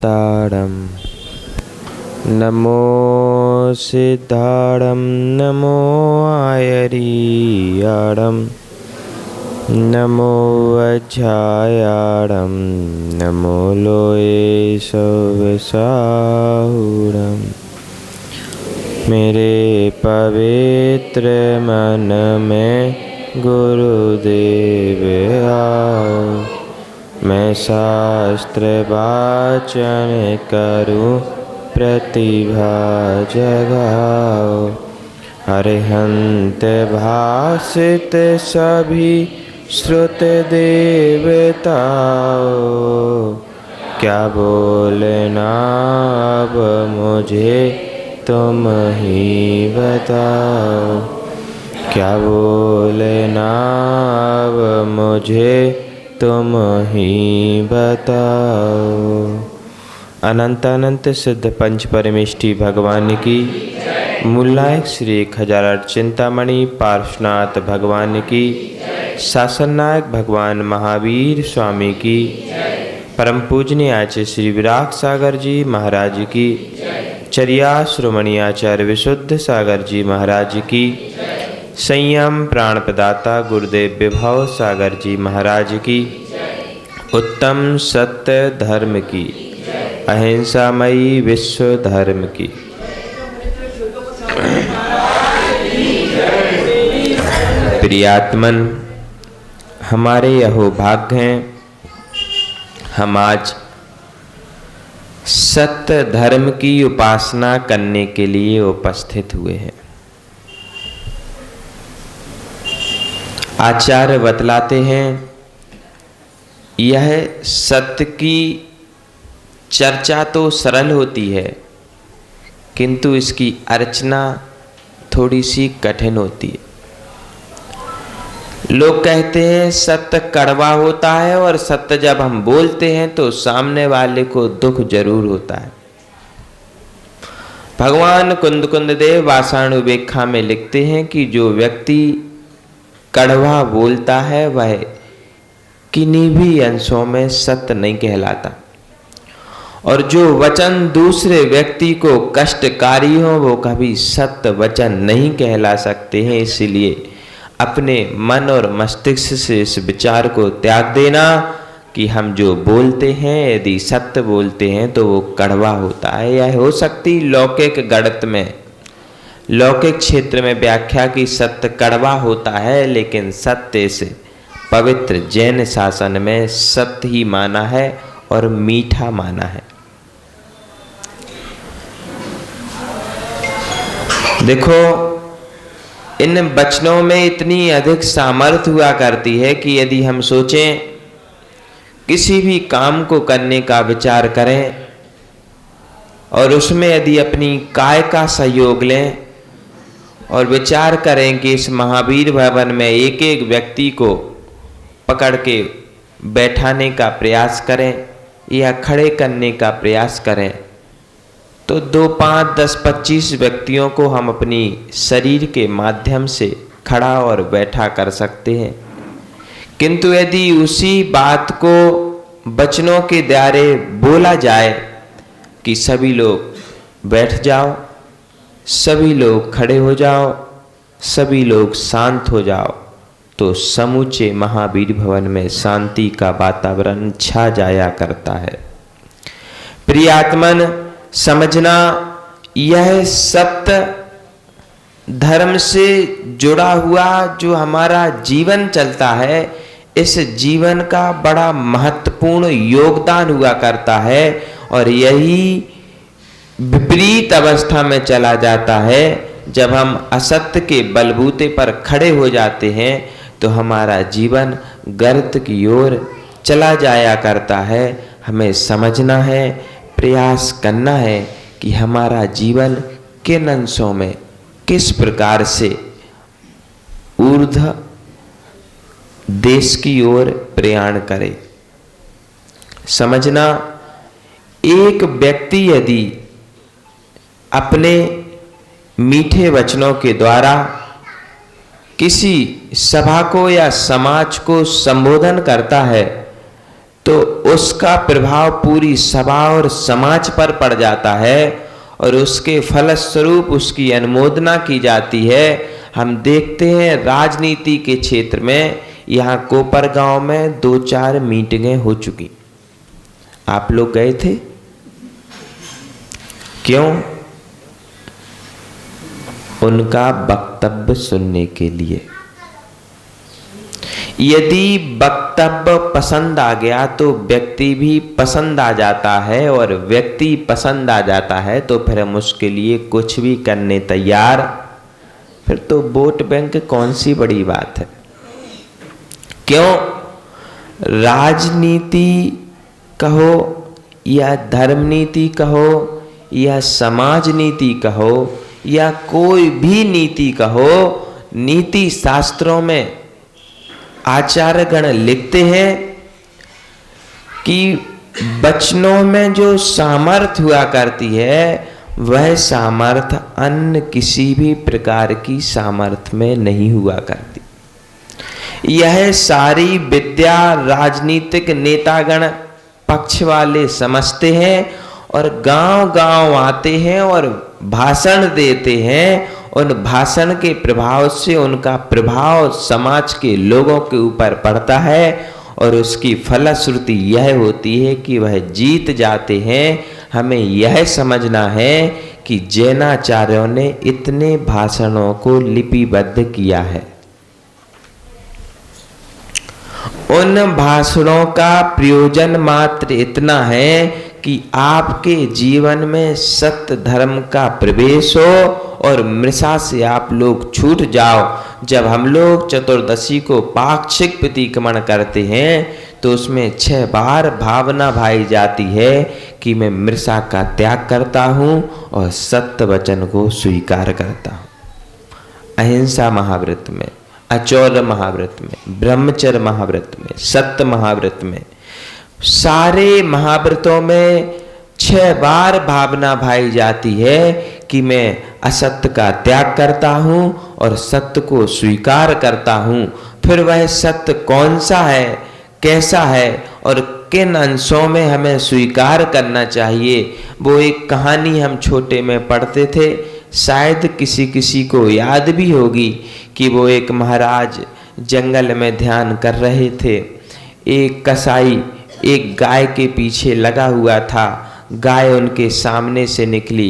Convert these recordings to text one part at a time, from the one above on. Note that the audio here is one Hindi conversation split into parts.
तारम नमो सिद्धारम नमो आयरियारम नमो वज्रायारम नमो लोये सवसाहुरम। मेरे पवित्र मन में गुरुदेव आओ, मैं शास्त्र वाचन करूं प्रतिभा जगाओ। अरिहंत भाषित सभी श्रुत देवताओं, क्या बोलना अब मुझे तुम ही बताओ। क्या बोलना अब मुझे तुम ही बताओ। अनंत अनंत सिद्ध पंच परमेष्टि भगवान की, मूलायक श्री 1008 चिंतामणि पार्श्वनाथ भगवान की, शासन नायक भगवान महावीर स्वामी की, परम पूजनीय आचार्य श्री विराग सागर जी महाराज की, चर्या श्रोमणी आचार्य विशुद्ध सागर जी महाराज की, संयम प्राण प्रदाता गुरुदेव विभव सागर जी महाराज की, उत्तम सत्य धर्म की, अहिंसामयी विश्व धर्म की। प्रियात्मन, हमारे यहो भाग्य हैं, हम आज सत्य धर्म की उपासना करने के लिए उपस्थित हुए हैं। आचार्य बतलाते हैं, यह सत्य की चर्चा तो सरल होती है, किंतु इसकी अर्चना थोड़ी सी कठिन होती है। लोग कहते हैं सत्य कड़वा होता है, और सत्य जब हम बोलते हैं तो सामने वाले को दुख जरूर होता है। भगवान कुंद कुंद देव वासाणु वेखा में लिखते हैं कि जो व्यक्ति कड़वा बोलता है वह किन्हीं भी अंशों में सत्य नहीं कहलाता, और जो वचन दूसरे व्यक्ति को कष्टकारी हो वो कभी सत्य वचन नहीं कहला सकते हैं। इसलिए अपने मन और मस्तिष्क से इस विचार को त्याग देना कि हम जो बोलते हैं यदि सत्य बोलते हैं तो वो कड़वा होता है। यह हो सकती लौकिक गणित में, लौकिक क्षेत्र में व्याख्या की सत्य कड़वा होता है, लेकिन सत्य से पवित्र जैन शासन में सत्य ही माना है और मीठा माना है। देखो, इन वचनों में इतनी अधिक सामर्थ्य हुआ करती है कि यदि हम सोचें, किसी भी काम को करने का विचार करें और उसमें यदि अपनी काय का सहयोग लें और विचार करें कि इस महावीर भवन में एक एक व्यक्ति को पकड़ के बैठाने का प्रयास करें या खड़े करने का प्रयास करें, तो 2, 5, 10, 25 व्यक्तियों को हम अपनी शरीर के माध्यम से खड़ा और बैठा कर सकते हैं। किंतु यदि उसी बात को वचनों के द्वारा बोला जाए कि सभी लोग बैठ जाओ, सभी लोग खड़े हो जाओ, सभी लोग शांत हो जाओ, तो समूचे महावीर भवन में शांति का वातावरण छा जाया करता है। प्रियात्मन, समझना, यह सत्य धर्म से जुड़ा हुआ जो हमारा जीवन चलता है, इस जीवन का बड़ा महत्वपूर्ण योगदान हुआ करता है, और यही विपरीत अवस्था में चला जाता है जब हम असत्य के बलबूते पर खड़े हो जाते हैं, तो हमारा जीवन गर्त की ओर चला जाया करता है। हमें समझना है, प्रयास करना है कि हमारा जीवन किन अंशों में किस प्रकार से ऊर्ध्व देश की ओर प्रयाण करे। समझना, एक व्यक्ति यदि अपने मीठे वचनों के द्वारा किसी सभा को या समाज को संबोधन करता है तो उसका प्रभाव पूरी सभा और समाज पर पड़ जाता है और उसके फलस्वरूप उसकी अनुमोदना की जाती है। हम देखते हैं राजनीति के क्षेत्र में, यहाँ कोपरगांव में 2-4 मीटिंगें हो चुकी। आप लोग गए थे? क्यों? उनका वक्तव्य सुनने के लिए। यदि वक्तव्य पसंद आ गया तो व्यक्ति भी पसंद आ जाता है, और व्यक्ति पसंद आ जाता है तो फिर हम उसके लिए कुछ भी करने तैयार। फिर तो वोट बैंक कौन सी बड़ी बात है। क्यों? राजनीति कहो या धर्म नीति कहो या समाज नीति कहो या कोई भी नीति कहो, नीति शास्त्रों में आचार्यगण लिखते हैं कि वचनों में जो सामर्थ्य हुआ करती है वह सामर्थ्य अन्य किसी भी प्रकार की सामर्थ्य में नहीं हुआ करती। यह सारी विद्या राजनीतिक नेतागण पक्ष वाले समझते हैं और गांव-गांव आते हैं और भाषण देते हैं। उन भाषण के प्रभाव से उनका प्रभाव समाज के लोगों के ऊपर पड़ता है और उसकी फलश्रुति यह होती है कि वह जीत जाते हैं। हमें यह समझना है कि जैनाचार्यों ने इतने भाषणों को लिपिबद्ध किया है। उन भाषणों का प्रयोजन मात्र इतना है कि आपके जीवन में सत्य धर्म का प्रवेश हो और मृषा से आप लोग छूट जाओ। जब हम लोग चतुर्दशी को पाक्षिक प्रतिक्रमण करते हैं तो उसमें 6 बार भावना भाई जाती है कि मैं मृषा का त्याग करता हूँ और सत्य वचन को स्वीकार करता हूँ। अहिंसा महाव्रत में, अचौर्य महाव्रत में, ब्रह्मचर्य महाव्रत में, सत्य महाव्रत में, सारे महाव्रतों में 6 बार भावना भाई जाती है कि मैं असत्य का त्याग करता हूँ और सत्य को स्वीकार करता हूँ। फिर वह सत्य कौन सा है, कैसा है और किन अंशों में हमें स्वीकार करना चाहिए, वो एक कहानी हम छोटे में पढ़ते थे, शायद किसी किसी को याद भी होगी कि वो एक महाराज जंगल में ध्यान कर रहे थे। एक कसाई एक गाय के पीछे लगा हुआ था। गाय उनके सामने से निकली।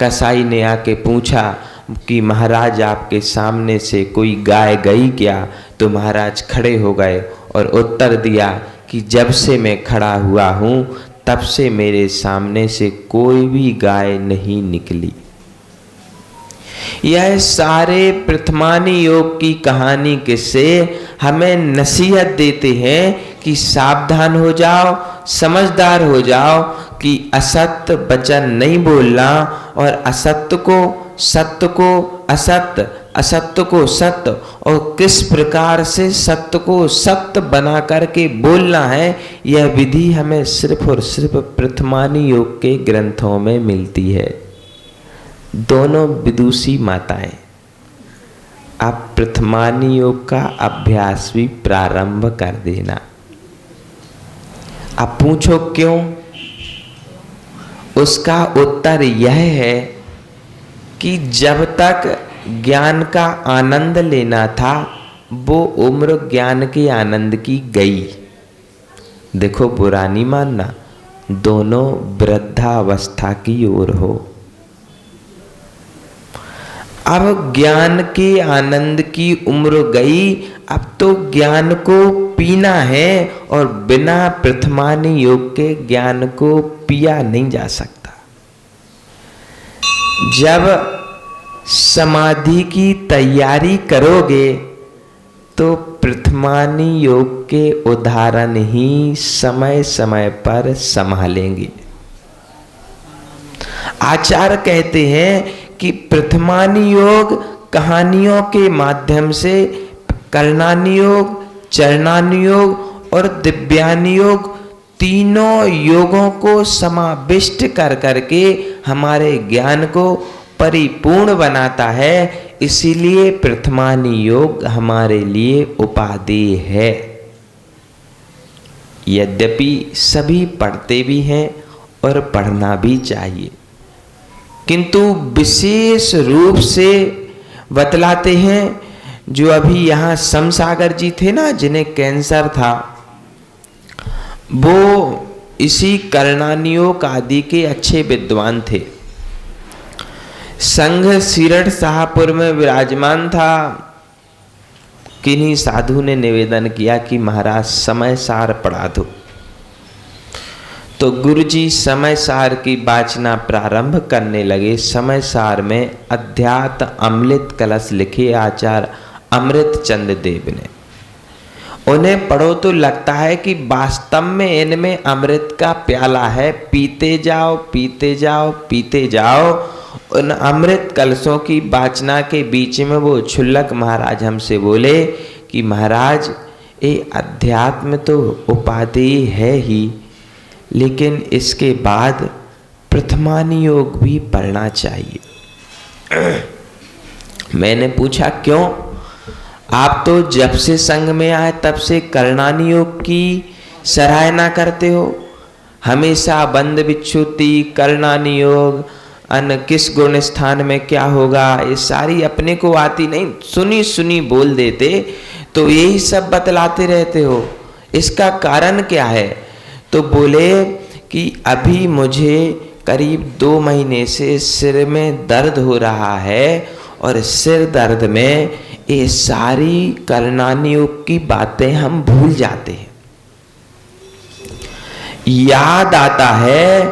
कसाई ने आके पूछा कि महाराज आपके सामने से कोई गाय गई क्या? तो महाराज खड़े हो गए और उत्तर दिया कि जब से मैं खड़ा हुआ हूँ तब से मेरे सामने से कोई भी गाय नहीं निकली। यह सारे प्रथमानी योग की कहानी किस्से हमें नसीहत देते हैं कि सावधान हो जाओ, समझदार हो जाओ कि असत्य वचन नहीं बोलना और असत्य को सत्य को असत्य, असत्य को सत्य और किस प्रकार से सत्य को सत्य बना करके बोलना है, यह विधि हमें सिर्फ और सिर्फ प्रथमानी योग के ग्रंथों में मिलती है। दोनों विदुषी माताएं, आप प्रथमानी योग का अभ्यास भी प्रारंभ कर देना। आप पूछो क्यों? उसका उत्तर यह है कि जब तक ज्ञान का आनंद लेना था वो उम्र ज्ञान के आनंद की गई। देखो, बुरा नहीं मानना, दोनों वृद्धावस्था की ओर हो। अब ज्ञान के आनंद की उम्र गई, अब तो ज्ञान को पीना है और बिना प्रथमानी योग के ज्ञान को पिया नहीं जा सकता। जब समाधि की तैयारी करोगे तो प्रथमानी योग के उदाहरण ही समय समय पर संभालेंगे। आचार्य कहते हैं कि प्रथमानी योग कहानियों के माध्यम से करणानी योग, चरणानी योग और दिव्यानी योग तीनों योगों को समाविष्ट कर करके हमारे ज्ञान को परिपूर्ण बनाता है। इसीलिए प्रथमानी योग हमारे लिए उपादेय है। यद्यपि सभी पढ़ते भी हैं और पढ़ना भी चाहिए, किंतु विशेष रूप से बतलाते हैं। जो अभी यहाँ समसागर जी थे ना, जिन्हें कैंसर था, वो इसी कर्णानियोग आदि के अच्छे विद्वान थे। संघ सीरठ शाहपुर में विराजमान था। किन्हीं साधु ने निवेदन किया कि महाराज समय सार पढ़ा दो। तो गुरुजी समय सार की वाचना प्रारंभ करने लगे। समय सार में अध्यात्म अमृत कलश लिखे आचार्य अमृत चंद देव ने। उन्हें पढ़ो तो लगता है कि वास्तव में इनमें अमृत का प्याला है, पीते जाओ पीते जाओ पीते जाओ। उन अमृत कलशों की वाचना के बीच में वो छुल्लक महाराज हमसे बोले कि महाराज, ये अध्यात्म तो उपाधि है ही, लेकिन इसके बाद प्रथमानुयोग भी पढ़ना चाहिए। मैंने पूछा क्यों? आप तो जब से संघ में आए तब से कर्णानुयोग की सराहना करते हो, हमेशा बंद विच्छुति, कर्णानुयोग, अन किस गुण स्थान में क्या होगा, ये सारी अपने को आती नहीं, सुनी सुनी बोल देते, तो यही सब बतलाते रहते हो, इसका कारण क्या है? तो बोले कि अभी मुझे करीब 2 महीने से सिर में दर्द हो रहा है और सिर दर्द में ये सारी कर्णानुयोग की बातें हम भूल जाते हैं। याद आता है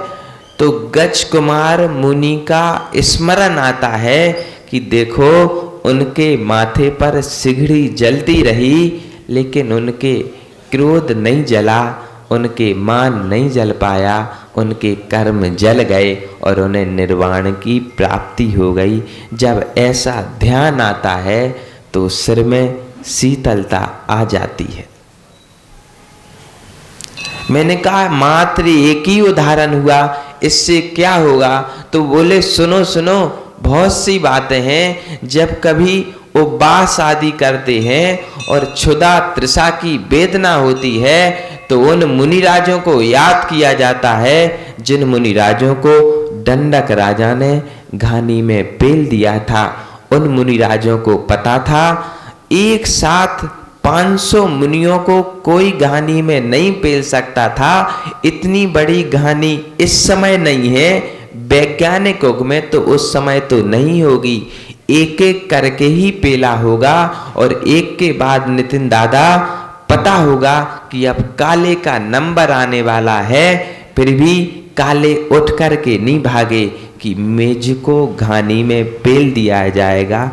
तो गज कुमार मुनि का स्मरण आता है कि देखो उनके माथे पर सिगड़ी जलती रही, लेकिन उनके क्रोध नहीं जला, उनके मान नहीं जल पाया, उनके कर्म जल गए और उन्हें निर्वाण की प्राप्ति हो गई। जब ऐसा ध्यान आता है तो सिर में शीतलता आ जाती है। मैंने कहा मात्र एक ही उदाहरण हुआ, इससे क्या होगा? तो बोले सुनो सुनो, बहुत सी बातें हैं। जब कभी उपवास आदि करते हैं और क्षुधा तृषा की वेदना होती है तो उन मुनिराजों को याद किया जाता है जिन मुनिराजों को दंडक राजा ने घानी में पेल दिया था। उन मुनिराजों को पता था एक साथ 500 मुनियों को कोई घानी में नहीं पेल सकता था। इतनी बड़ी घानी इस समय नहीं है, वैज्ञानिक युग में तो उस समय तो नहीं होगी, एक एक करके ही पेला होगा। और एक के बाद नितिन दादा पता होगा कि अब काले का नंबर आने वाला है, फिर भी काले उठ कर के नहीं भागे कि मेज को घानी में पेल दिया जाएगा।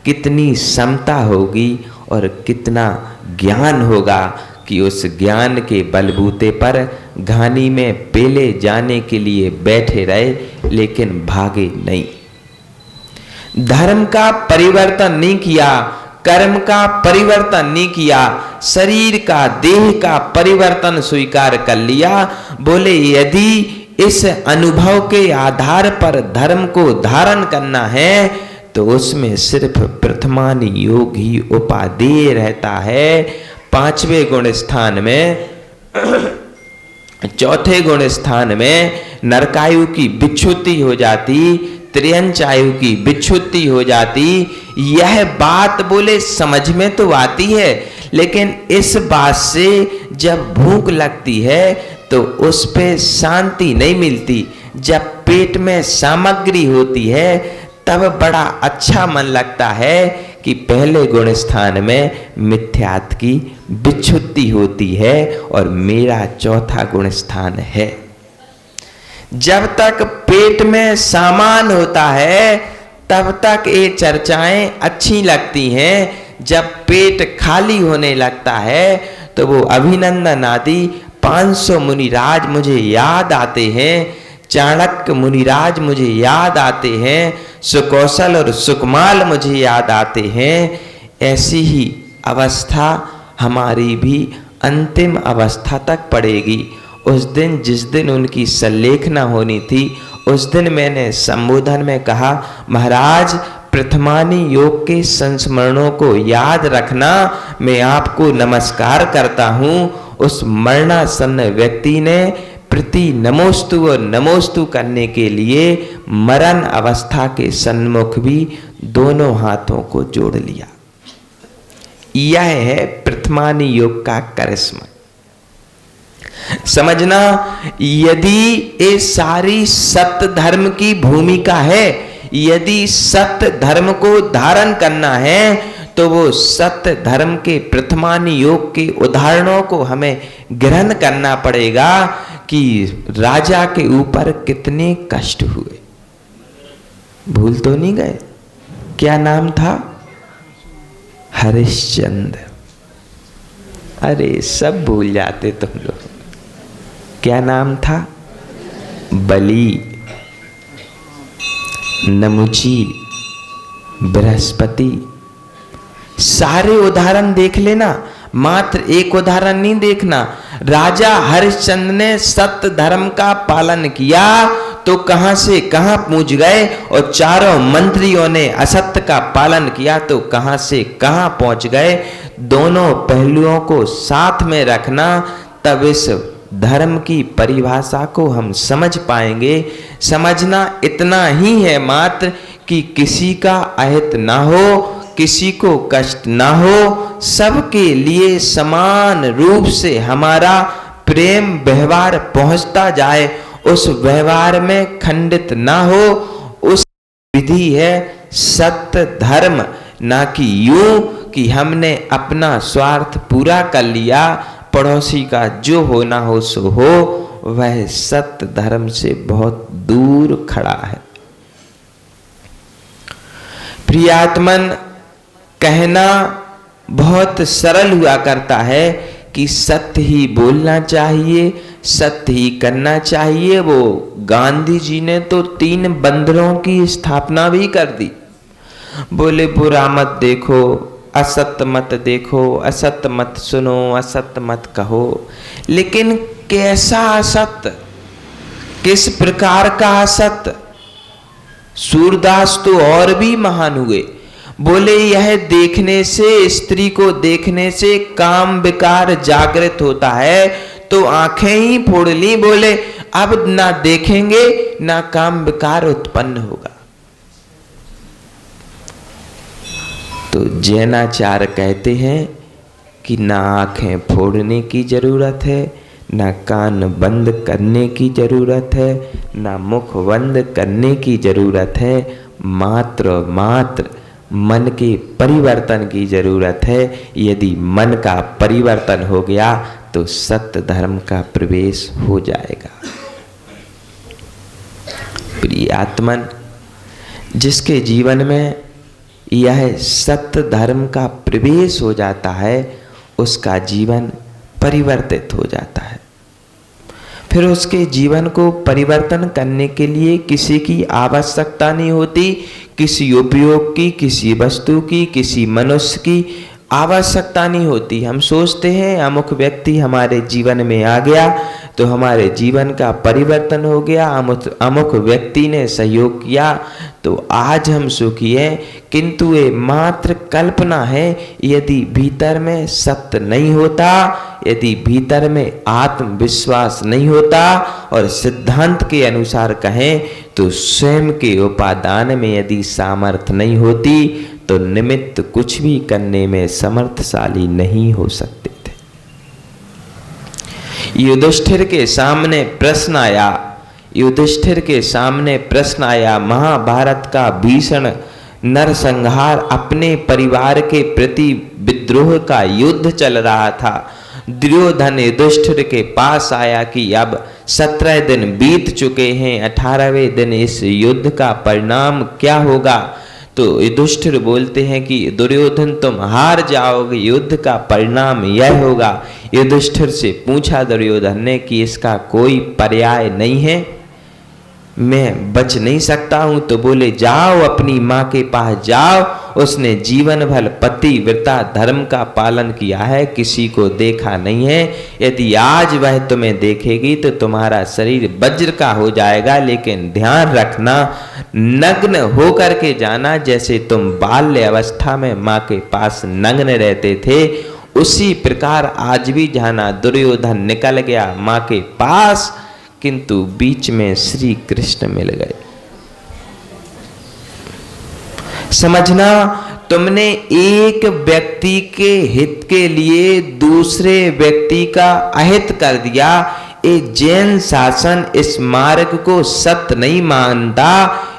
कितनी समता होगी और कितना ज्ञान होगा कि उस ज्ञान के बलबूते पर घानी में पेले जाने के लिए बैठे रहे, लेकिन भागे नहीं। धर्म का परिवर्तन नहीं किया, कर्म का परिवर्तन नहीं किया, शरीर का देह का परिवर्तन स्वीकार कर लिया। बोले यदि इस अनुभव के आधार पर धर्म को धारण करना है तो उसमें सिर्फ प्रथमानुयोग ही उपादेय रहता है। 5वें गुण स्थान में 4थे गुण स्थान में नरकायु की विच्छुति हो जाती, त्रियंचायु की विच्छुति हो जाती। यह बात बोले समझ में तो आती है, लेकिन इस बात से जब भूख लगती है तो उस पे शांति नहीं मिलती। जब पेट में सामग्री होती है तब बड़ा अच्छा मन लगता है कि पहले गुण स्थान में मिथ्यात्व की विच्छुति होती है और मेरा 4था गुण स्थान है। जब तक पेट में सामान होता है तब तक ये चर्चाएं अच्छी लगती हैं। जब पेट खाली होने लगता है तो वो अभिनंदन आदि 500 मुनिराज मुझे याद आते हैं, चाणक्य मुनिराज मुझे याद आते हैं, सुकौशल और सुकमाल मुझे याद आते हैं। ऐसी ही अवस्था हमारी भी अंतिम अवस्था तक पड़ेगी। उस दिन जिस दिन उनकी सल्लेखना होनी थी, उस दिन मैंने संबोधन में कहा, महाराज प्रथमानुयोग के संस्मरणों को याद रखना, मैं आपको नमस्कार करता हूँ। उस मरणासन्न व्यक्ति ने प्रति नमोस्तु और नमोस्तु करने के लिए मरण अवस्था के सन्मुख भी दोनों हाथों को जोड़ लिया। यह है प्रथमानी योग का करिश्मा। समझना, यदि ये सारी सत्य धर्म की भूमिका है, यदि सत्य धर्म को धारण करना है, तो वो सत्य धर्म के प्रथमानी योग के उदाहरणों को हमें ग्रहण करना पड़ेगा कि राजा के ऊपर कितने कष्ट हुए। भूल तो नहीं गए? क्या नाम था? हरिश्चंद्र। अरे सब भूल जाते तुम लोग। क्या नाम था? बलि, नमुची, बृहस्पति। सारे उदाहरण देख लेना, मात्र एक उदाहरण नहीं देखना। राजा हरिश्चंद्र ने सत्य धर्म का पालन किया तो कहां से कहां पहुंच गए, और चारों मंत्रियों ने असत्य का पालन किया तो कहां से कहां पहुंच गए। दोनों पहलुओं को साथ में रखना, तब इस धर्म की परिभाषा को हम समझ पाएंगे। समझना इतना ही है मात्र कि किसी का अहित ना हो, किसी को कष्ट ना हो, सबके लिए समान रूप से हमारा प्रेम व्यवहार पहुंचता जाए, उस व्यवहार में खंडित ना हो। उस विधि है सत्य धर्म, ना कि यूं कि हमने अपना स्वार्थ पूरा कर लिया, पड़ोसी का जो होना हो सो हो। वह सत्य धर्म से बहुत दूर खड़ा है। प्रियात्मन, कहना बहुत सरल हुआ करता है कि सत्य ही बोलना चाहिए, सत्य ही करना चाहिए। वो गांधी जी ने तो 3 बंदरों की स्थापना भी कर दी। बोले बुरा मत देखो, असत्य मत देखो, असत्य मत सुनो, असत्य मत कहो। लेकिन कैसा असत्य, किस प्रकार का असत्य? सूरदास तो और भी महान हुए। बोले यह देखने से, स्त्री को देखने से काम विकार जागृत होता है, तो आंखें ही फोड़ ली। बोले अब ना देखेंगे ना काम विकार उत्पन्न होगा। तो जैनाचार्य कहते हैं कि ना आंखें फोड़ने की जरूरत है, ना कान बंद करने की जरूरत है, ना मुख बंद करने की जरूरत है। मात्र मन के परिवर्तन की जरूरत है। यदि मन का परिवर्तन हो गया तो सत्य धर्म का प्रवेश हो जाएगा। प्रिय आत्मन, जिसके जीवन में यह सत्य धर्म का प्रवेश हो जाता है, उसका जीवन परिवर्तित हो जाता है। फिर उसके जीवन को परिवर्तन करने के लिए किसी की आवश्यकता नहीं होती, किसी उपयोग की, किसी वस्तु की, किसी मनुष्य की आवश्यकता नहीं होती। हम सोचते हैं अमुक व्यक्ति हमारे जीवन में आ गया तो हमारे जीवन का परिवर्तन हो गया, अमुक व्यक्ति ने सहयोग किया तो आज हम सुखी हैं। किंतु ये मात्र कल्पना है। यदि भीतर में सत्य नहीं होता, यदि भीतर में आत्मविश्वास नहीं होता, और सिद्धांत के अनुसार कहें तो स्वयं के उपादान में यदि सामर्थ्य नहीं होती, तो निमित्त कुछ भी करने में समर्थशाली नहीं हो सकते थे। युधिष्ठिर के सामने प्रश्न आया, महाभारत का भीषण नरसंहार, अपने परिवार के प्रति विद्रोह का युद्ध चल रहा था। दुर्योधन युधिष्ठिर के पास आया कि अब 17 दिन बीत चुके हैं, 18वें दिन इस युद्ध का परिणाम क्या होगा। तो युधिष्ठिर बोलते हैं कि दुर्योधन तुम हार जाओगे, युद्ध का परिणाम यह होगा। युधिष्ठिर से पूछा दुर्योधन ने कि इसका कोई पर्याय नहीं है, मैं बच नहीं सकता हूं। तो बोले जाओ अपनी माँ के पास जाओ, उसने जीवन भर पतिव्रता धर्म का पालन किया है, किसी को देखा नहीं है। यदि आज वह तुम्हें देखेगी तो तुम्हारा शरीर वज्र का हो जाएगा। लेकिन ध्यान रखना, नग्न होकर के जाना, जैसे तुम बाल्य अवस्था में माँ के पास नग्न रहते थे, उसी प्रकार आज भी जाना दुर्योधन निकल गया मां के पास, किंतु बीच में श्री कृष्ण मिल गए। समझना, तुमने एक व्यक्ति के हित के लिए दूसरे व्यक्ति का अहित कर दिया। ये जैन शासन इस मार्ग को सत्य नहीं मानता,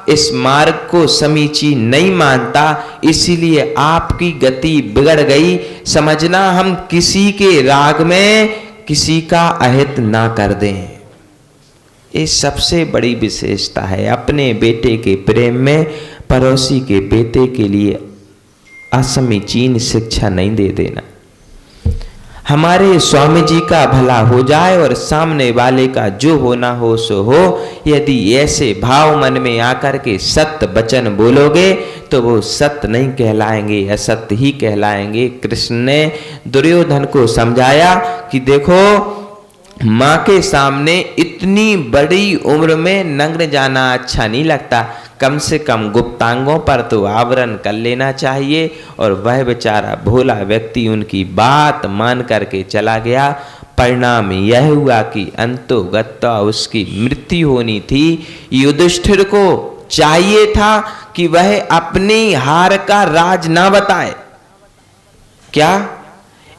इस मार्ग को समीचीन नहीं मानता, इसीलिए आपकी गति बिगड़ गई। समझना, हम किसी के राग में किसी का अहित ना कर दें, ये सबसे बड़ी विशेषता है। अपने बेटे के प्रेम में पड़ोसी के बेटे के लिए असमीचीन शिक्षा नहीं दे देना। हमारे स्वामी जी का भला हो जाए और सामने वाले का जो होना हो सो हो, यदि ऐसे भाव मन में आकर के सत्य वचन बोलोगे तो वो सत्य नहीं कहलाएंगे, असत्य ही कहलाएंगे। कृष्ण ने दुर्योधन को समझाया कि देखो, माँ के सामने इतनी बड़ी उम्र में नग्न जाना अच्छा नहीं लगता, कम से कम गुप्तांगों पर तो आवरण कर लेना चाहिए। और वह बेचारा भोला व्यक्ति उनकी बात मान करके चला गया। परिणाम यह हुआ कि अंतोगत्वा उसकी मृत्यु होनी थी। युधिष्ठिर को चाहिए था कि वह अपनी हार का राज ना बताए। क्या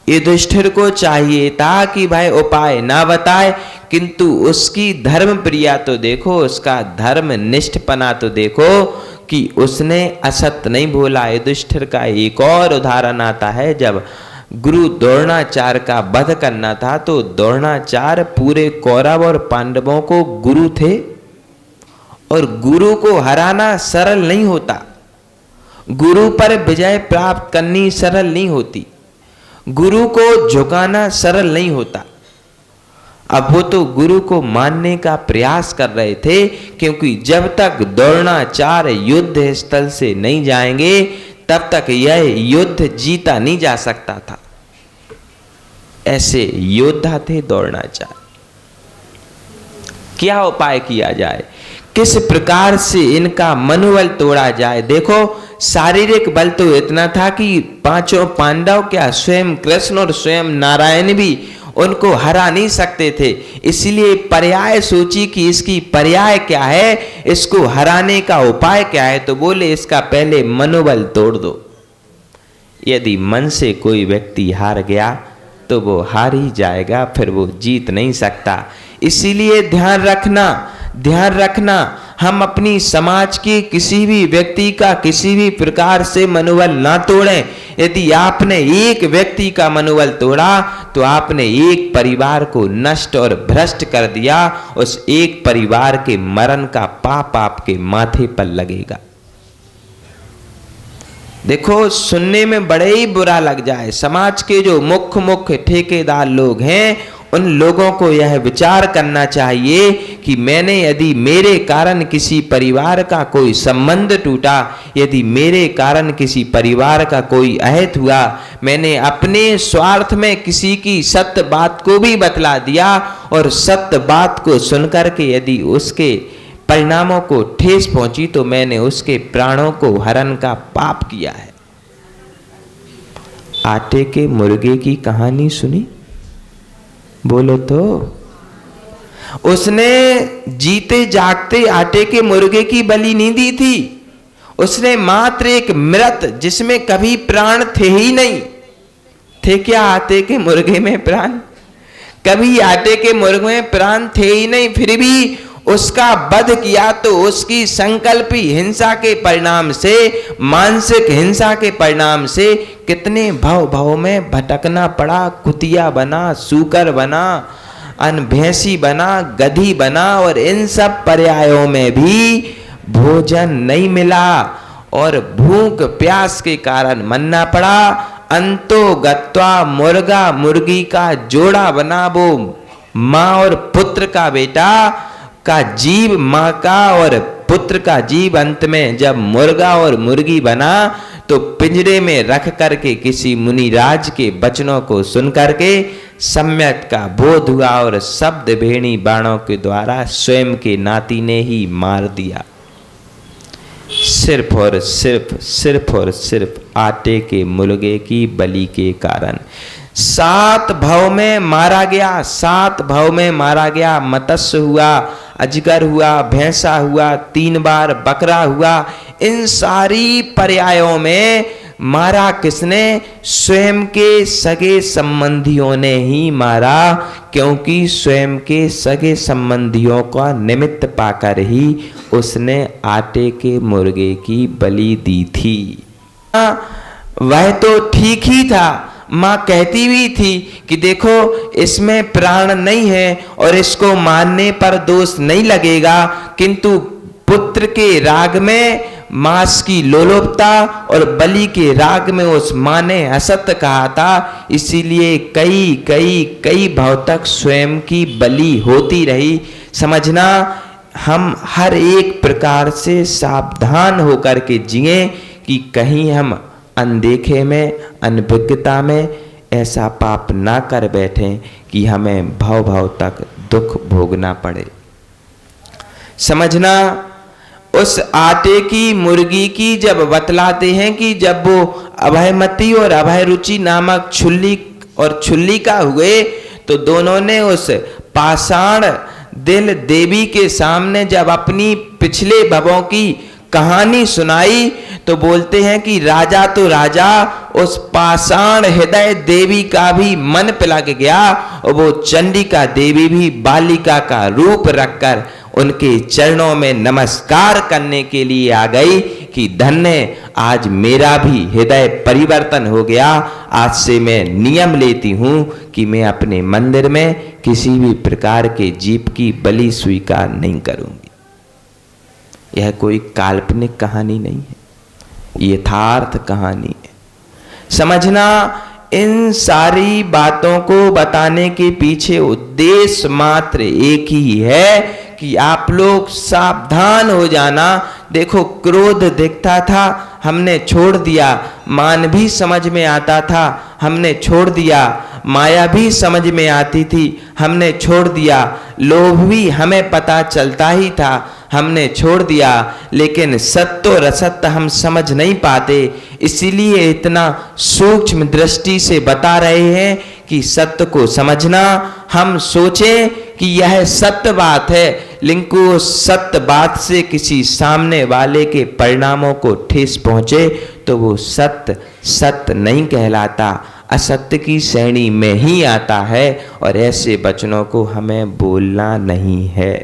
युधिष्ठिर को चाहिए था कि वह उपाय ना बताए, किंतु उसकी धर्म प्रिया तो देखो, उसका धर्म निष्ठपना तो देखो कि उसने असत्य नहीं बोला। युधिष्ठिर का एक और उदाहरण आता है, जब गुरु द्रोणाचार्य का वध करना था तो द्रोणाचार्य पूरे कौरव और पांडवों को गुरु थे, और गुरु को हराना सरल नहीं होता, गुरु पर विजय प्राप्त करनी सरल नहीं होती, गुरु को झुकाना सरल नहीं होता। अब वो तो गुरु को मानने का प्रयास कर रहे थे, क्योंकि जब तक द्रोणाचार्य युद्ध स्थल से नहीं जाएंगे तब तक यह युद्ध जीता नहीं जा सकता था। ऐसे योद्धा थे द्रोणाचार्य। क्या उपाय किया जाए, किस प्रकार से इनका मनोबल तोड़ा जाए? देखो, शारीरिक बल तो इतना था कि पांचों पांडव, क्या स्वयं कृष्ण और स्वयं नारायण भी उनको हरा नहीं सकते थे। इसलिए पर्याय सोची कि इसकी पर्याय क्या है, इसको हराने का उपाय क्या है। तो बोले, इसका पहले मनोबल तोड़ दो। यदि मन से कोई व्यक्ति हार गया तो वो हार ही जाएगा, फिर वो जीत नहीं सकता। इसीलिए ध्यान रखना, हम अपनी समाज के किसी भी व्यक्ति का किसी भी प्रकार से मनोबल ना तोड़ें। यदि आपने एक व्यक्ति का मनोबल तोड़ा तो आपने एक परिवार को नष्ट और भ्रष्ट कर दिया। उस एक परिवार के मरण का पाप आपके माथे पर लगेगा। देखो, सुनने में बड़े ही बुरा लग जाए, समाज के जो मुख्य ठेकेदार लोग हैं उन लोगों को यह विचार करना चाहिए कि मैंने, यदि मेरे कारण किसी परिवार का कोई संबंध टूटा, यदि मेरे कारण किसी परिवार का कोई अहित हुआ, मैंने अपने स्वार्थ में किसी की सत्य बात को भी बतला दिया और सत्य बात को सुनकर के यदि उसके परिणामों को ठेस पहुंची, तो मैंने उसके प्राणों को हरण का पाप किया है। आटे के मुर्गे की कहानी सुनी? बोलो तो। उसने जीते जागते आटे के मुर्गे की बलि नहीं दी थी, उसने मात्र एक मृत, जिसमें कभी प्राण थे ही नहीं। थे क्या आटे के मुर्गे में प्राण? कभी आटे के मुर्गे में प्राण थे ही नहीं, फिर भी उसका वध किया। तो उसकी संकल्पी हिंसा के परिणाम से, मानसिक हिंसा के परिणाम से कितने भव में भटकना पड़ा। कुतिया बना, सूकर बना, भैंसी बना, गधी बना, और इन सब पर्यायों में भी भोजन नहीं मिला और भूख प्यास के कारण मरना पड़ा। अंतो गत्वा मुर्गा मुर्गी का जोड़ा बना, वो माँ और पुत्र का बेटा का जीव माँ का और पुत्र का जीव अंत में जब मुर्गा और मुर्गी बना तो पिंजरे में रख करके किसी मुनिराज के वचनों को सुन करके सम्यक का बोध हुआ और शब्द भेड़ी बाणों के द्वारा स्वयं के नाती ने ही मार दिया। सिर्फ और सिर्फ आटे के मुर्गे की बलि के कारण। 7 भव में मारा गया, 7 भव में मारा गया। मत्स्य हुआ, अजगर हुआ, भैंसा हुआ, 3 बार बकरा हुआ। इन सारी पर्यायों में मारा किसने? स्वयं के सगे संबंधियों ने ही मारा, क्योंकि स्वयं के सगे संबंधियों का निमित्त पाकर ही उसने आटे के मुर्गे की बलि दी थी। वह तो ठीक ही था। माँ कहती भी थी कि देखो इसमें प्राण नहीं है और इसको मारने पर दोष नहीं लगेगा, किंतु पुत्र के राग में मांस की लोलुपता और बलि के राग में उस माँ ने असत्य कहा था, इसीलिए कई भाव तक स्वयं की बलि होती रही। समझना, हम हर एक प्रकार से सावधान होकर के जिए कि कहीं हम अनदेखे में, अनभिज्ञता में ऐसा पाप ना कर बैठे कि हमें भाव तक दुख भोगना पड़े। समझना, उस आटे की मुर्गी की जब बतलाते हैं कि जब वो अभयमती और अभयरुचि नामक छुल्ली और छुल्लिका हुए, तो दोनों ने उस पाषाण दिल देवी के सामने जब अपनी पिछले भवों की कहानी सुनाई, तो बोलते हैं कि राजा तो राजा, उस पाषाण हृदय देवी का भी मन पिलक गया और वो चंडिका देवी भी बालिका का रूप रखकर उनके चरणों में नमस्कार करने के लिए आ गई कि धन्य, आज मेरा भी हृदय परिवर्तन हो गया। आज से मैं नियम लेती हूँ कि मैं अपने मंदिर में किसी भी प्रकार के जीव की बलि स्वीकार नहीं करूंगी। यह कोई काल्पनिक कहानी नहीं है, यथार्थ कहानी है। समझना, इन सारी बातों को बताने के पीछे उद्देश्य मात्र एक ही है कि आप लोग सावधान हो जाना। देखो, क्रोध दिखता था, हमने छोड़ दिया। मान भी समझ में आता था, हमने छोड़ दिया। माया भी समझ में आती थी, हमने छोड़ दिया। लोभ भी हमें पता चलता ही था, हमने छोड़ दिया। लेकिन सत्य और असत्य हम समझ नहीं पाते, इसीलिए इतना सूक्ष्म दृष्टि से बता रहे हैं कि सत्य को समझना। हम सोचें कि यह सत्य बात है, लेकिन उस सत्य बात से किसी सामने वाले के परिणामों को ठेस पहुंचे तो वो सत्य सत्य नहीं कहलाता, असत्य की श्रेणी में ही आता है। और ऐसे वचनों को हमें बोलना नहीं है।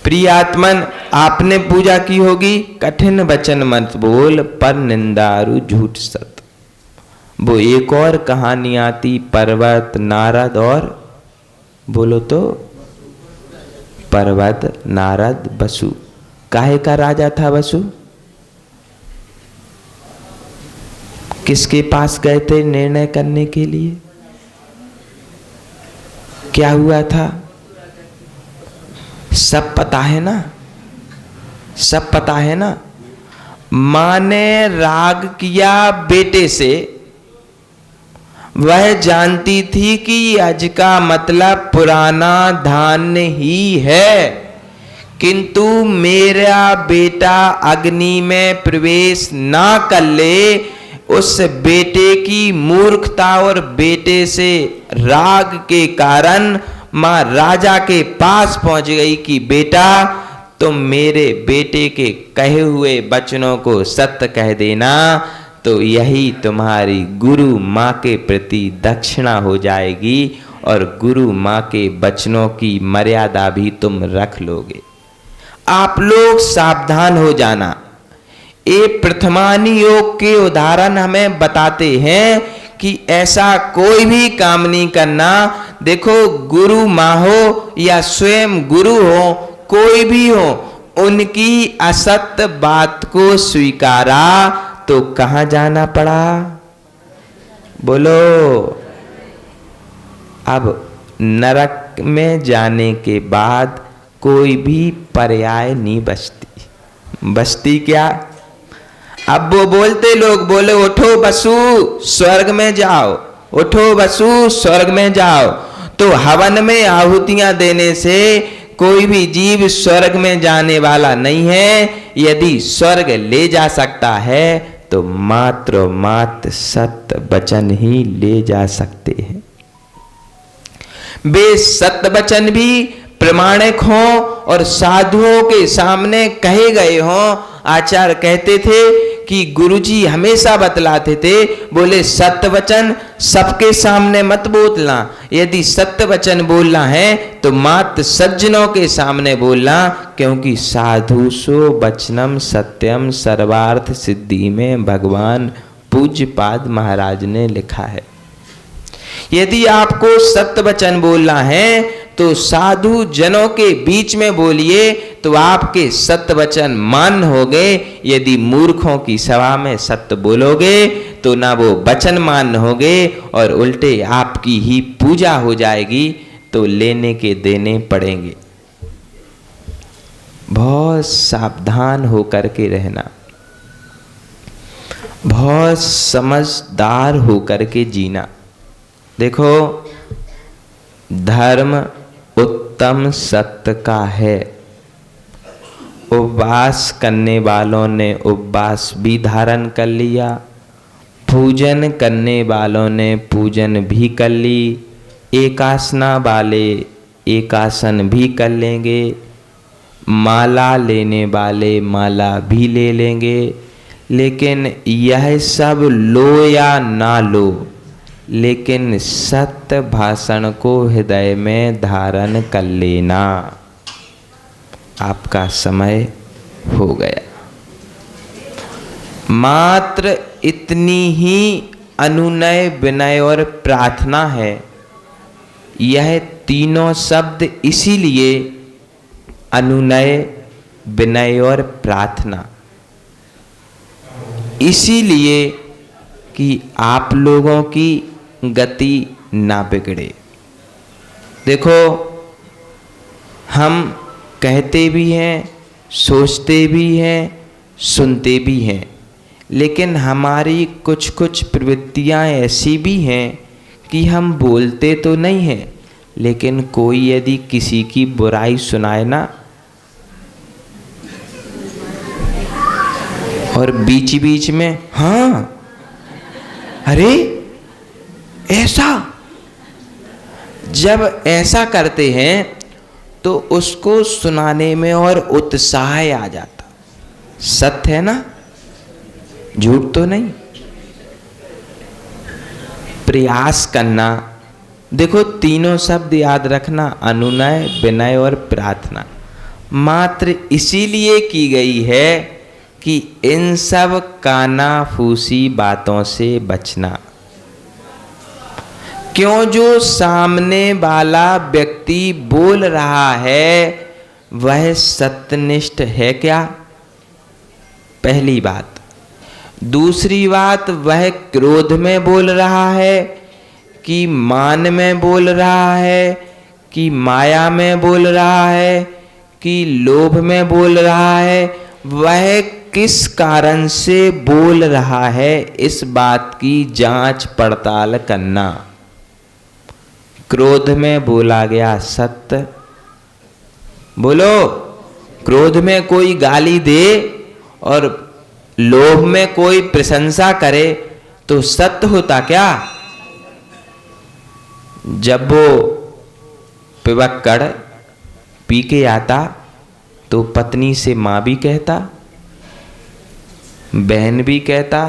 प्रिय आत्मन, आपने पूजा की होगी, कठिन वचन मत बोल, पर निंदारु झूठ सत। वो एक और कहानी आती, पर्वत, नारद और बोलो तो पर्वत, नारद, वसु। काहे का राजा था वसु? किसके पास गए थे निर्णय करने के लिए? क्या हुआ था? सब पता है ना, सब पता है ना। मां ने राग किया बेटे से, वह जानती थी कि आज का मतलब पुराना धान्य ही है, किंतु मेरा बेटा अग्नि में प्रवेश ना कर ले, उस बेटे की मूर्खता और बेटे से राग के कारण मां राजा के पास पहुंच गई कि बेटा, तुम मेरे बेटे के कहे हुए वचनों को सत्य कह देना, तो यही तुम्हारी गुरु माँ के प्रति दक्षिणा हो जाएगी और गुरु माँ के वचनों की मर्यादा भी तुम रख लोगे। आप लोग सावधान हो जाना। ये प्रथमानी योग के उदाहरण हमें बताते हैं कि ऐसा कोई भी काम नहीं करना। देखो, गुरु माँ हो या स्वयं गुरु हो, कोई भी हो, उनकी असत्य बात को स्वीकारा तो कहां जाना पड़ा? बोलो। अब नरक में जाने के बाद कोई भी पर्याय नहीं बचती। बचती क्या? अब वो बोलते लोग बोले, उठो वसु स्वर्ग में जाओ, उठो वसु स्वर्ग में जाओ। तो हवन में आहुतियां देने से कोई भी जीव स्वर्ग में जाने वाला नहीं है। यदि स्वर्ग ले जा सकता है तो मात्र सत्य वचन ही ले जा सकते हैं। वे सत्य वचन भी प्रमाणिक हों और साधुओं के सामने कहे गए हों। आचार्य कहते थे कि गुरुजी हमेशा बतलाते थे, बोले सत्य वचन सबके सामने मत बोलना, यदि सत्य वचन बोलना है तो मात्र सज्जनों के सामने बोलना, क्योंकि साधु सो वचनम सत्यम सर्वार्थ सिद्धि में भगवान पूज्यपाद महाराज ने लिखा है। यदि आपको सत्य वचन बोलना है तो साधु जनों के बीच में बोलिए, तो आपके सत्य वचन मान्य हो गए। यदि मूर्खों की सभा में सत्य बोलोगे तो ना वो वचन मान्य हो गए और उल्टे आपकी ही पूजा हो जाएगी, तो लेने के देने पड़ेंगे। बहुत सावधान होकर के रहना, बहुत समझदार होकर के जीना। देखो, धर्म उत्तम सत्य का है। उपवास करने वालों ने उपवास भी धारण कर लिया, पूजन करने वालों ने पूजन भी कर ली, एकासना वाले एकासन भी कर लेंगे, माला लेने वाले माला भी ले लेंगे। लेकिन यह सब लो या ना लो, लेकिन सत्य भाषण को हृदय में धारण कर लेना। आपका समय हो गया। मात्र इतनी ही अनुनय विनय और प्रार्थना है। यह तीनों शब्द इसीलिए अनुनय विनय और प्रार्थना, इसीलिए कि आप लोगों की गति ना बिगड़े। देखो, हम कहते भी हैं, सोचते भी हैं, सुनते भी हैं, लेकिन हमारी कुछ कुछ प्रवृत्तियां ऐसी भी हैं कि हम बोलते तो नहीं हैं, लेकिन कोई यदि किसी की बुराई सुनाए ना, और बीच बीच में हाँ अरे ऐसा, जब ऐसा करते हैं तो उसको सुनाने में और उत्साह आ जाता। सत्य है ना, झूठ तो नहीं। प्रयास करना। देखो, तीनों शब्द याद रखना, अनुनय विनय और प्रार्थना, मात्र इसीलिए की गई है कि इन सब कानाफूसी बातों से बचना। क्यों, जो सामने वाला व्यक्ति बोल रहा है वह सत्यनिष्ठ है क्या? पहली बात। दूसरी बात, वह क्रोध में बोल रहा है कि मान में बोल रहा है कि माया में बोल रहा है कि लोभ में बोल रहा है, वह किस कारण से बोल रहा है, इस बात की जांच पड़ताल करना। क्रोध में बोला गया सत्य, बोलो, क्रोध में कोई गाली दे और लोभ में कोई प्रशंसा करे तो सत्य होता क्या? जब वो पिवक्कड़ पी के आता तो पत्नी से माँ भी कहता, बहन भी कहता,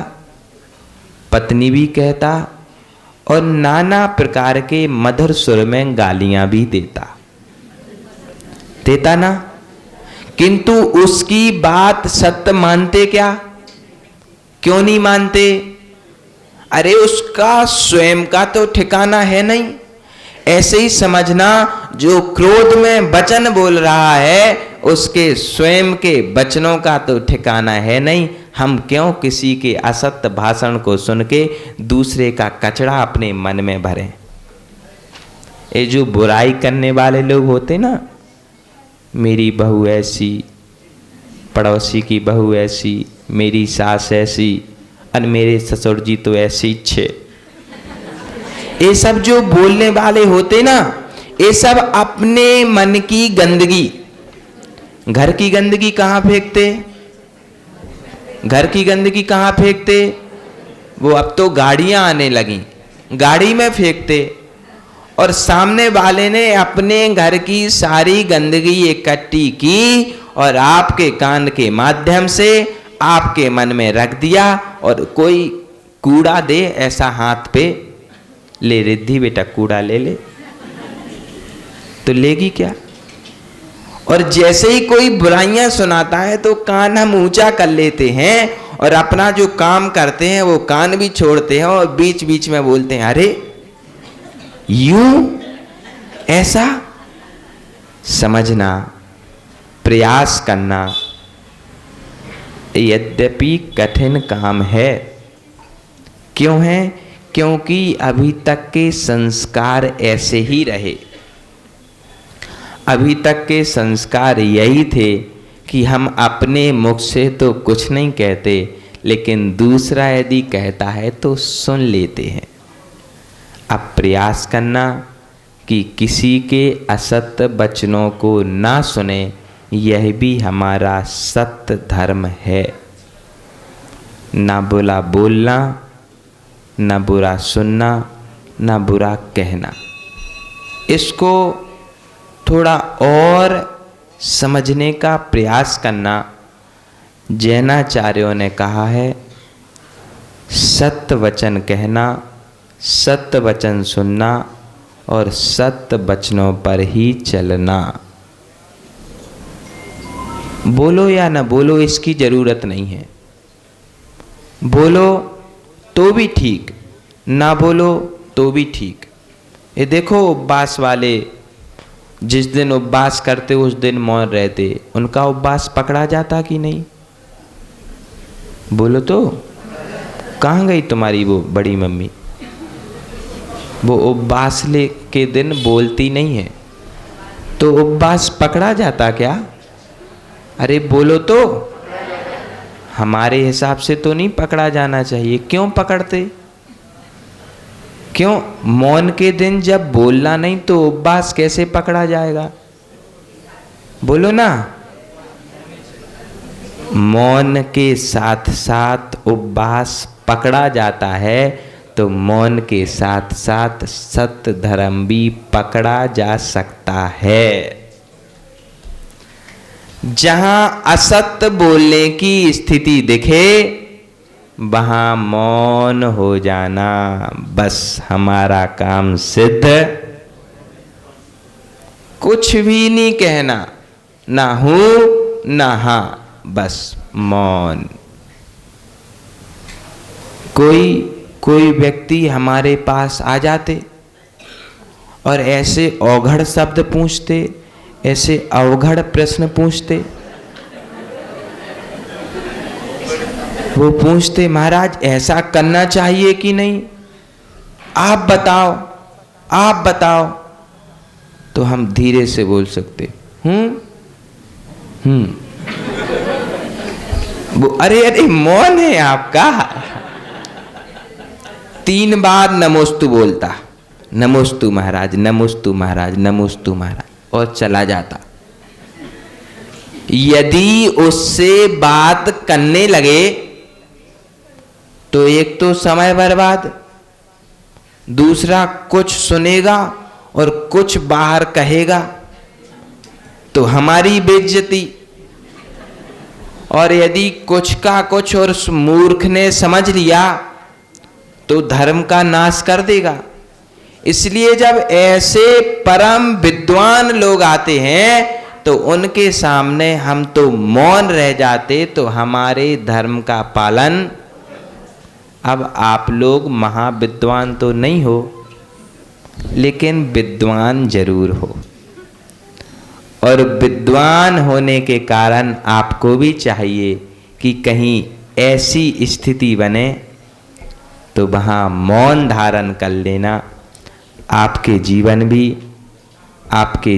पत्नी भी कहता और नाना प्रकार के मधुर सुर में गालियां भी देता ना। किंतु उसकी बात सत्य मानते क्या? क्यों नहीं मानते? अरे उसका स्वयं का तो ठिकाना है नहीं। ऐसे ही समझना, जो क्रोध में वचन बोल रहा है उसके स्वयं के वचनों का तो ठिकाना है नहीं। हम क्यों किसी के असत्य भाषण को सुन के दूसरे का कचरा अपने मन में भरें? ये जो बुराई करने वाले लोग होते ना, मेरी बहू ऐसी, पड़ोसी की बहू ऐसी, मेरी सास ऐसी, और मेरे ससुर जी तो ऐसे ही छे, ये सब जो बोलने वाले होते ना, ये सब अपने मन की गंदगी, घर की गंदगी कहाँ फेंकते? घर की गंदगी कहाँ फेंकते? वो अब तो गाड़ियां आने लगी, गाड़ी में फेंकते। और सामने वाले ने अपने घर की सारी गंदगी इकट्ठी की और आपके कान के माध्यम से आपके मन में रख दिया। और कोई कूड़ा दे ऐसा हाथ पे, ले रिद्धि बेटा कूड़ा ले ले, तो लेगी क्या? और जैसे ही कोई बुराइयां सुनाता है तो कान हम ऊंचा कर लेते हैं और अपना जो काम करते हैं वो कान भी छोड़ते हैं और बीच बीच में बोलते हैं, अरे यूं ऐसा। समझना, प्रयास करना यद्यपि कठिन काम है। क्यों है? क्योंकि अभी तक के संस्कार ऐसे ही रहे। अभी तक के संस्कार यही थे कि हम अपने मुख से तो कुछ नहीं कहते, लेकिन दूसरा यदि कहता है तो सुन लेते हैं। अब प्रयास करना कि किसी के असत्य वचनों को ना सुने, यह भी हमारा सत्य धर्म है। ना बुरा बोलना, ना बुरा सुनना, ना बुरा कहना। इसको थोड़ा और समझने का प्रयास करना। जैनाचार्यों ने कहा है, सत्य वचन कहना, सत्य वचन सुनना और सत्य वचनों पर ही चलना। बोलो या न बोलो इसकी जरूरत नहीं है। बोलो तो भी ठीक, ना बोलो तो भी ठीक। ये देखो उपवास वाले, जिस दिन उपवास करते उस दिन मौन रहते, उनका उपवास पकड़ा जाता कि नहीं? बोलो तो। कहाँ गई तुम्हारी वो बड़ी मम्मी? वो उपवास के दिन बोलती नहीं है, तो उपवास पकड़ा जाता क्या? अरे बोलो तो। हमारे हिसाब से तो नहीं पकड़ा जाना चाहिए। क्यों पकड़ते? क्यों? मौन के दिन जब बोलना नहीं तो उपवास कैसे पकड़ा जाएगा? बोलो ना। मौन के साथ साथ उपवास पकड़ा जाता है, तो मौन के साथ साथ सत्य धर्म भी पकड़ा जा सकता है। जहां असत्य बोलने की स्थिति दिखे वहां मौन हो जाना, बस हमारा काम सिद्ध। कुछ भी नहीं कहना, ना हूं ना हां, बस मौन। कोई व्यक्ति हमारे पास आ जाते और ऐसे औघड़ शब्द पूछते, ऐसे अवघड़ प्रश्न पूछते। वो पूछते, महाराज ऐसा करना चाहिए कि नहीं, आप बताओ, आप बताओ। तो हम धीरे से बोल सकते, वो अरे मौन है आपका। 3 बार नमोस्तु बोलता, नमोस्तु महाराज, नमोस्तु महाराज, नमोस्तु महाराज, और चला जाता। यदि उससे बात करने लगे तो एक तो समय बर्बाद, दूसरा कुछ सुनेगा और कुछ बाहर कहेगा तो हमारी बेइज्जती। और यदि कुछ का कुछ और उस मूर्ख ने समझ लिया तो धर्म का नाश कर देगा। इसलिए जब ऐसे परम विद्वान लोग आते हैं तो उनके सामने हम तो मौन रह जाते, तो हमारे धर्म का पालन। अब आप लोग महाविद्वान तो नहीं हो, लेकिन विद्वान जरूर हो, और विद्वान होने के कारण आपको भी चाहिए कि कहीं ऐसी स्थिति बने तो वहाँ मौन धारण कर लेना। आपके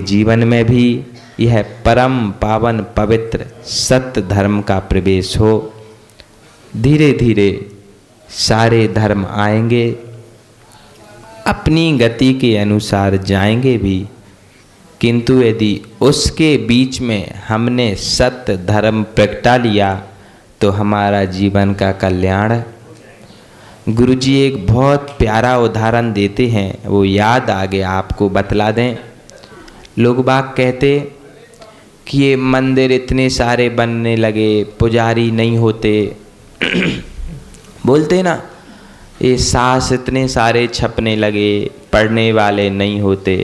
जीवन में भी यह परम पावन पवित्र सत्य धर्म का प्रवेश हो। धीरे धीरे सारे धर्म आएंगे, अपनी गति के अनुसार जाएंगे भी, किंतु यदि उसके बीच में हमने सत्य धर्म प्रगटा लिया तो हमारा जीवन का कल्याण। गुरुजी एक बहुत प्यारा उदाहरण देते हैं, वो याद आगे आपको बतला दें। लोग बाग कहते कि ये मंदिर इतने सारे बनने लगे, पुजारी नहीं होते बोलते ना, ये सास इतने सारे छपने लगे, पढ़ने वाले नहीं होते।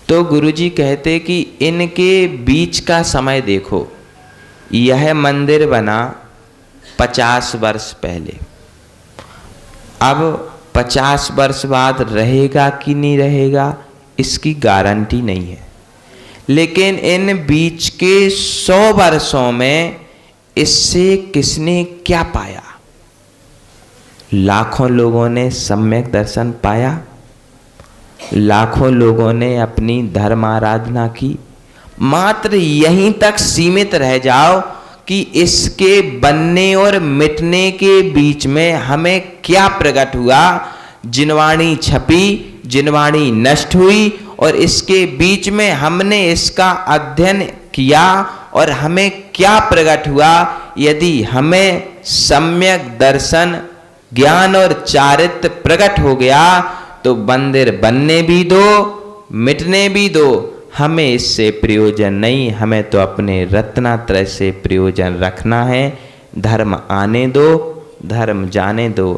तो गुरुजी कहते कि इनके बीच का समय देखो। यह मंदिर बना 50 वर्ष पहले, अब 50 वर्ष बाद रहेगा कि नहीं रहेगा इसकी गारंटी नहीं है, लेकिन इन बीच के 100 वर्षों में इससे किसने क्या पाया? लाखों लोगों ने सम्यक दर्शन पाया, लाखों लोगों ने अपनी धर्म आराधना की। मात्र यहीं तक सीमित रह जाओ कि इसके बनने और मिटने के बीच में हमें क्या प्रकट हुआ। जिनवाणी छपी, जिनवाणी नष्ट हुई, और इसके बीच में हमने इसका अध्ययन किया और हमें क्या प्रकट हुआ। यदि हमें सम्यक दर्शन, ज्ञान और चारित्र प्रकट हो गया तो मंदिर बनने भी दो, मिटने भी दो, हमें इससे प्रयोजन नहीं। हमें तो अपने रत्नात्रय से प्रयोजन रखना है। धर्म आने दो, धर्म जाने दो,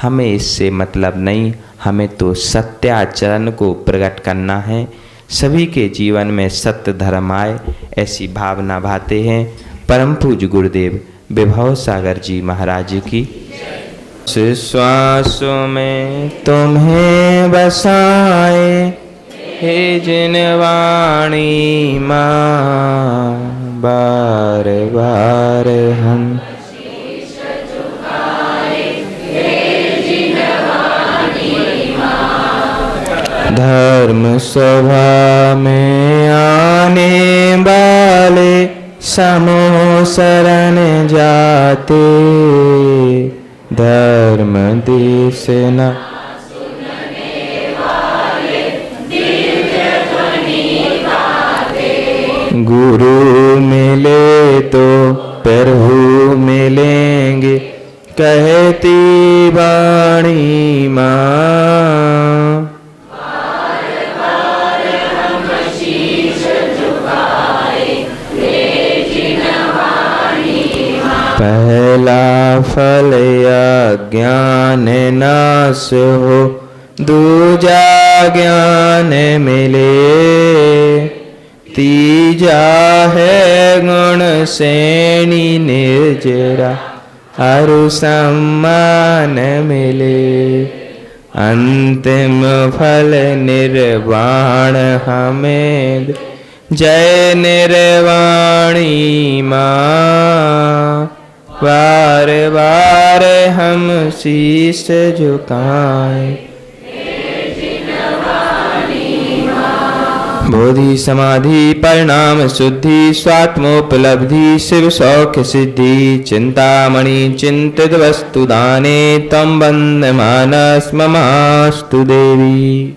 हमें इससे मतलब नहीं। हमें तो सत्याचरण को प्रकट करना है। सभी के जीवन में सत्य धर्म आए, ऐसी भावना भाते हैं। परम पूज्य गुरुदेव विभव सागर जी महाराज की। श्वासों में तुम्हें बसाए हे जिनवाणी माँ, बार बार हम धर्म सभा में आने वाले समूह शरण जाते, धर्म देश न गुरु मिले तो प्रभु मिलेंगे, कहती वाणी माँ। पहला फल अज्ञान नाश हो, दूजा ज्ञान मिले, तीजा है गुण श्रेणी निर्जरा, हरु सम्मान मिले। अंतिम फल निर्वाण हमें, जय निर्वाणी माँ। बार बार हम शीश झुकाएं, बोधि समाधि परिणाम शुद्धि, स्वात्मोपलब्धि शिव सौख्य सिद्धि, चिंतामणि चिंतित वस्तु दाने, तम वंदमान स्ममास्तु देवी।